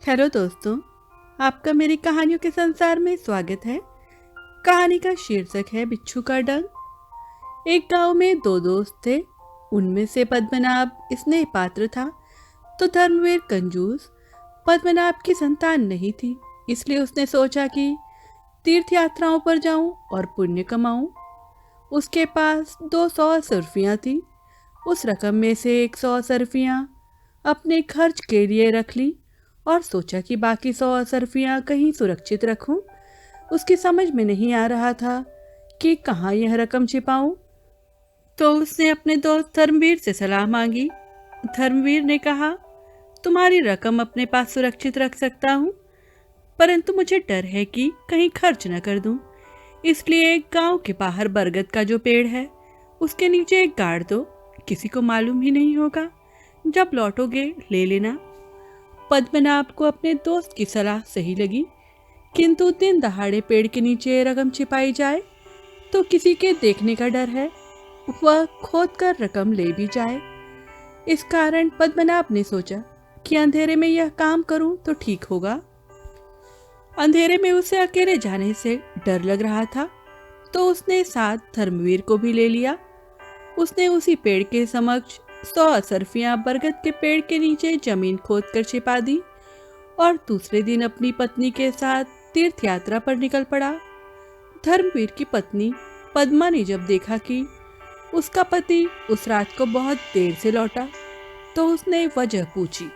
Hello दोस्तों, आपका मेरी कहानियों के संसार में स्वागत है। कहानी का शीर्षक है बिच्छू का डंक। एक गांव में दो दोस्त थे। उनमें से पद्मनाभ स्नेह पात्र था तो धर्मवीर कंजूस। पद्मनाभ की संतान नहीं थी, इसलिए उसने सोचा कि तीर्थ यात्राओं पर जाऊं और पुण्य कमाऊं। उसके पास 200 असरफियां थी। उस रकम में से 100 असरफियां अपने खर्च के लिए रख ली और सोचा कि बाकी 100 असरफियां कहीं सुरक्षित रखूं। उसकी समझ में नहीं आ रहा था कि कहाँ यह रकम छिपाऊं, तो उसने अपने दोस्त धर्मवीर से सलाह मांगी। धर्मवीर ने कहा, तुम्हारी रकम अपने पास सुरक्षित रख सकता हूँ, परंतु मुझे डर है कि कहीं खर्च न कर दूं। इसलिए गांव के बाहर बरगद का जो पेड़ है उसके नीचे एक गाड़ दो। किसी को मालूम ही नहीं होगा। जब लौटोगे ले लेना। पद्मनाभ को अपने दोस्त की सलाह सही लगी, किंतु दिन दहाड़े पेड़ के नीचे रकम छिपाई जाए तो किसी के देखने का डर है, वह खोद कर रकम ले भी जाए। इस कारण पद्मनाभ ने सोचा कि अंधेरे में यह काम करूं तो ठीक होगा। अंधेरे में उसे अकेले जाने से डर लग रहा था, तो उसने साथ धर्मवीर को भी ले लिया। उसने उसी पेड़ के समक्ष 100 असरफियां बरगद के पेड़ के नीचे जमीन खोद कर छिपा दी और दूसरे दिन अपनी पत्नी के साथ तीर्थ यात्रा पर निकल पड़ा। धर्मवीर की पत्नी पद्मा ने जब देखा कि उसका पति उस रात को बहुत देर से लौटा, तो उसने वजह पूछी।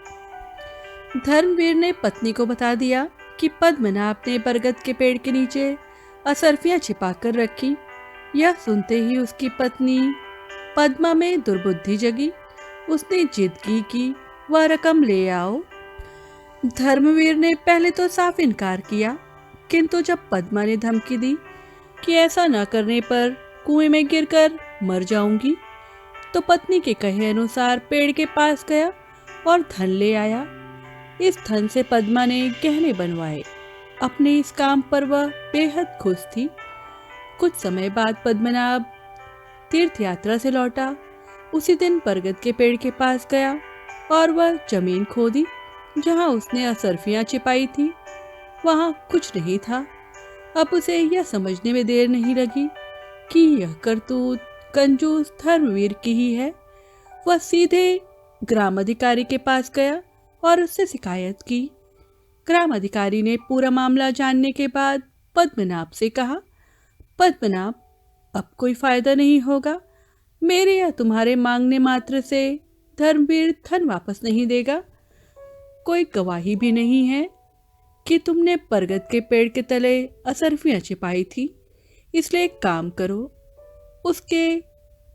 धर्मवीर ने पत्नी को बता दिया कि पद्मनाभ ने बरगद के पेड़ के नीचे असरफियां छिपा कर रखी। यह सुनते ही उसकी पत्नी पद्मा में दुर्बुद्धि जगी। उसने जिद की कि वह रकम ले आओ। धर्मवीर ने पहले तो साफ इनकार किया, किंतु जब पद्मा ने धमकी दी कि ऐसा न करने पर कुएं में गिरकर मर जाऊंगी, तो पत्नी के कहे अनुसार पेड़ के पास गया और धन ले आया। इस धन से पद्मा ने गहने बनवाए। अपने इस काम पर वह बेहद खुश थी। कुछ समय बाद पद्मनाभ तीर्थ यात्रा से लौटा। उसी दिन बरगद के पेड़ के पास गया और वह जमीन खोदी जहां उसने असरफियां छिपाई थी। वहां कुछ नहीं था। अब उसे यह समझने में देर नहीं लगी कि यह करतूत कंजूस धर्मवीर की ही है। वह सीधे ग्राम अधिकारी के पास गया और उससे शिकायत की। ग्राम अधिकारी ने पूरा मामला जानने के बाद पद्मनाभ से कहा, पद्मनाभ, अब कोई फायदा नहीं होगा। मेरे या तुम्हारे मांगने मात्र से धर्मवीर धन वापस नहीं देगा। कोई गवाही भी नहीं है कि तुमने बरगद के पेड़ के तले असरफियां छिपाई थी। इसलिए एक काम करो। उसके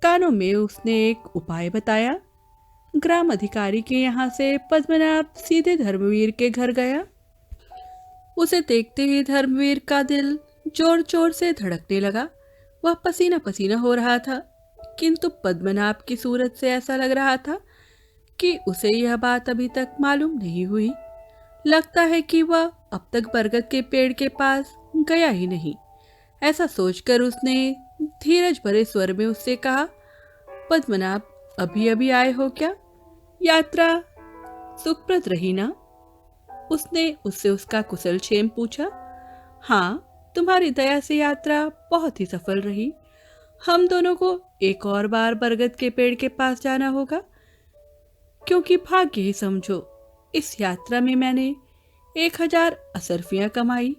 कानों में उसने एक उपाय बताया। ग्राम अधिकारी के यहाँ से पद्मनाभ सीधे धर्मवीर के घर गया। उसे देखते ही धर्मवीर का दिल जोर जोर से धड़कने लगा। वह पसीना पसीना हो रहा था, किंतु पद्मनाभ की सूरत से ऐसा लग रहा था कि उसे यह बात अभी तक मालूम नहीं हुई। लगता है कि वह अब तक बरगद के पेड़ के पास गया ही नहीं। ऐसा सोचकर उसने धीरज भरे स्वर में उससे कहा, पद्मनाभ, अभी अभी आए हो क्या? यात्रा सुखप्रद रही ना? उसने उससे उसका कुशल क्षेम पूछा। हाँ, तुम्हारी दया से यात्रा बहुत ही सफल रही। हम दोनों को एक और बार बरगद के पेड़ के पास जाना होगा, क्योंकि भाग्य ही समझो, इस यात्रा में मैंने 1000 असरफियां कमाई।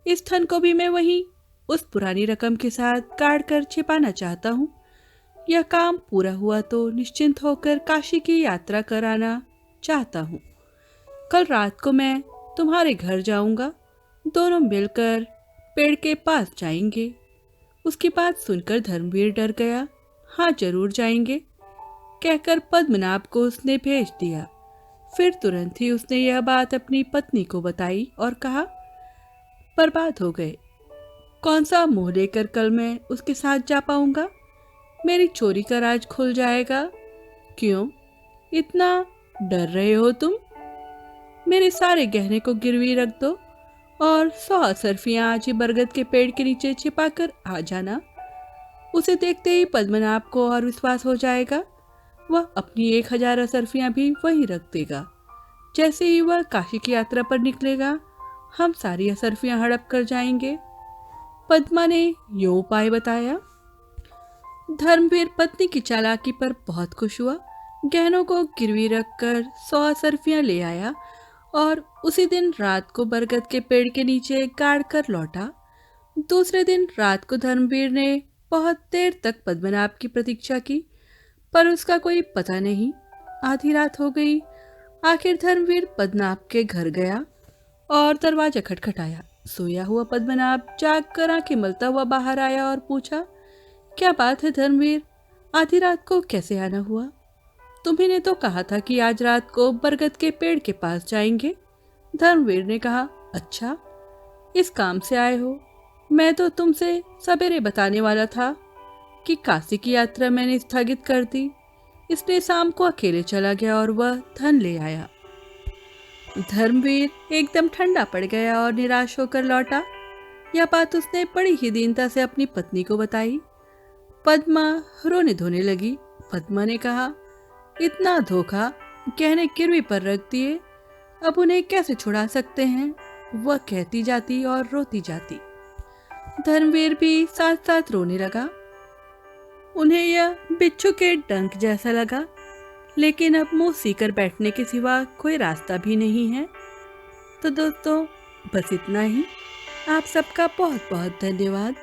इस धन को भी मैं वहीं उस पुरानी रकम के साथ काट कर छिपाना चाहता हूँ। यह काम पूरा हुआ तो निश्चिंत होकर काशी की यात्रा कराना चाहता हूँ। कल रात को मैं तुम्हारे घर जाऊंगा। दोनों मिलकर पेड़ के पास जाएंगे। उसकी बात सुनकर धर्मवीर डर गया। हाँ, जरूर जाएंगे, कहकर पद्मनाभ को उसने भेज दिया। फिर तुरंत ही उसने यह बात अपनी पत्नी को बताई और कहा, बर्बाद हो गए। कौन सा मुंह लेकर कल मैं उसके साथ जा पाऊंगा? मेरी चोरी का राज खुल जाएगा। क्यों इतना डर रहे हो तुम? मेरे सारे गहने को गिरवी रख दो और 100 असरफियां आज ही बरगद के पेड़ के नीचे छिपा कर आ जाना। उसे देखते ही पद्मनाभ को और विश्वास हो जाएगा। वह अपनी 1000 असरफियां भी वहीं रख देगा। जैसे ही वह काशी की यात्रा पर निकलेगा, हम सारी असरफियां हड़प कर जाएंगे। पद्मा ने यो उपाय बताया। धर्मवीर पत्नी की चालाकी पर बहुत खुश हुआ, गहनों को गिरवी रखकर 100 असरफियां ले आया और उसी दिन रात को बरगद के पेड़ के नीचे गाड़ कर लौटा। दूसरे दिन रात को धर्मवीर ने बहुत देर तक पद्मनाभ की प्रतीक्षा की, पर उसका कोई पता नहीं। आधी रात हो गई। आखिर धर्मवीर पद्मनाभ के घर गया और दरवाजा खटखटाया। सोया हुआ पद्मनाभ जाग कर आंखें मलता हुआ बाहर आया और पूछा, क्या बात है धर्मवीर, आधी रात को कैसे आना हुआ? तुम्ही ने तो कहा था कि आज रात को बरगद के पेड़ के पास जाएंगे। धर्मवीर ने कहा, अच्छा, इस काम से आए हो? मैं तो तुमसे सवेरे बताने वाला था कि काशी की यात्रा मैंने स्थगित कर दी, इसलिए शाम को अकेले चला गया और वह धन ले आया। धर्मवीर एकदम ठंडा पड़ गया और निराश होकर लौटा। यह बात उसने बड़ी ही दीनता से अपनी पत्नी को बताई। पद्मा रोने धोने लगी। पद्मा ने कहा, इतना धोखा गहने गिरवी पर रख दिए, अब उन्हें कैसे छुड़ा सकते हैं? वह कहती जाती और रोती जाती। धर्मवीर भी साथ साथ रोने लगा। उन्हें यह बिच्छू के डंक जैसा लगा, लेकिन अब मुंह सीकर बैठने के सिवा कोई रास्ता भी नहीं है। तो दोस्तों, बस इतना ही। आप सबका बहुत बहुत धन्यवाद।